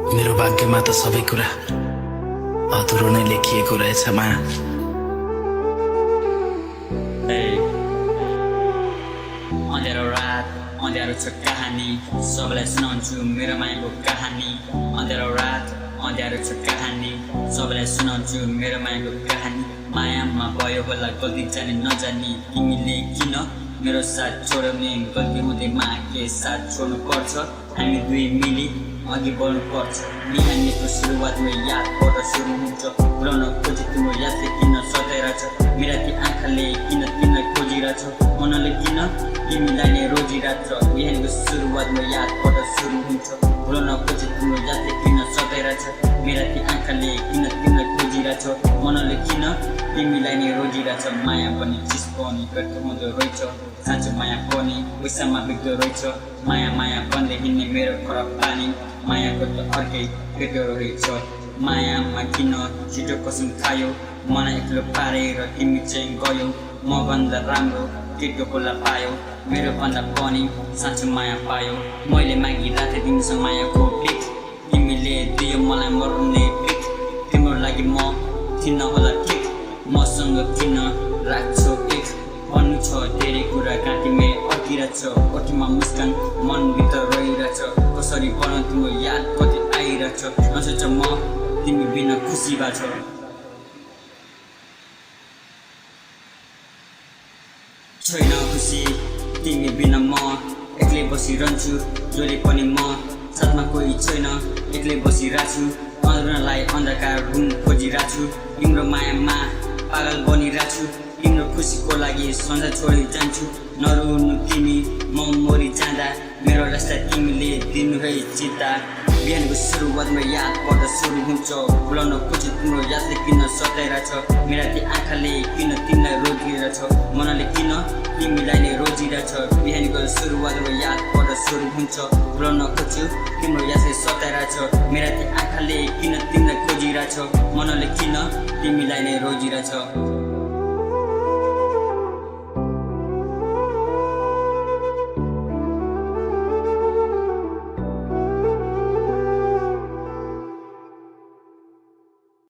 मेरो भाग्यमा त सबै कुरा अधुरो नै लेखिएको रहेछ माया। अँध्यारो रात अँध्यारो छ कहानी, सबैलाई सुनाउँछु मेरो मायाको कहानी। अँध्यारो रात अँध्यारो छ कहानी, सबैलाई सुनाउँछु मेरो मायाको कहानी। मायामा भयो होला गल्ती जाने नजानी, तिमीले किन मेरो साथ छोड्ने? गल्ती हुँदैमा के साथ छोड्नु पर्छ? हामी दुई मिली अघि बढ्नु पर्छ। बिहानीको सुरुवातमा यादबाट सुरु हुन्छ, भुलाउन खोजी तिम्रो यादले किन सताइरहेछ? मेरा ती आँखाले किन तिमीलाई खोजिरहेछ? मनले किन तिमीलाई नै रोजिरहेछ? बिहानीको सुरुवातमा यादबाट सुरु हुन्छ, भुलाउन खोजी तिम्रो यादले किन सताइरहेछ? मेरा ती आँखाले किन तिमीलाई खोजिरहेछ? मनले किन तिमीलाई नै रोजिरहेछ? माया पनि चिज पनि कस्तो हुँदो रहेछ, साँचो माया पनि पैसामा बिग्दो रहेछ। माया माया भन्दै हिँड्ने मेरो खराब बानी, मायाको त अर्कै भेटो रहेछ। मायामा किन छिटो कसम खायो, मलाई एक्लो पारेर तिमी चाहिँ गयौ। म भन्दा राम्रो केटो बोला पायो, मेरो भन्दा पनि साँचो माया पायो। मैले मागिरहेको थिएँ तिमीसँग मायाको भिख, तिमीले दियो मलाई मर्ने भिख। तिम्रो लागि म थिइनँ होला ठिक, मसँग किन राख्छौ एक? भन्नु छ धेरै कुरा कहाँ तिमी अड्किरहेछ, ओठमा मुस्कान मनभित्र रहिरहेछ। कसरी बनाउ तिम्रो याद कति आइरहेछ? नसोच म तिमी बिना खुसी भएको छ। छैन खुसी तिमी बिना म एक्लै बसिरहन्छु, जहिले पनि म साथमा कोही छैन एक्लै बसिरहेको छु। अँध्यारोलाई अन्धकार रुम खोजिरहेको छु, तिम्रो मायामा पागल बनिरहेको छु। तिम्रो खुसीको लागि संसार छोडी जान्छु, नरुनु तिमी म मरि जाँदा। मेरो लासलाई तिमीले दिनु है चिता। बिहानको सुरुवातमा यादबाट सुरु हुन्छ, भुलाउन खोजी तिम्रो यादले किन सताइरहेछ? मेरा ती आँखाले किन तिमीलाई रोजिरहेछ? मनले किन तिमीलाई नै रोजिरहेछ? बिहानको सुरुवातमा यादबाट सुरु हुन्छ, भुलाउन खोज्छु तिम्रो यादले सताइरहेछ। मेरा ती आँखाले किन तिमीलाई खोजिरहेछ? मनले किन तिमीलाई नै रोजिरहेछ?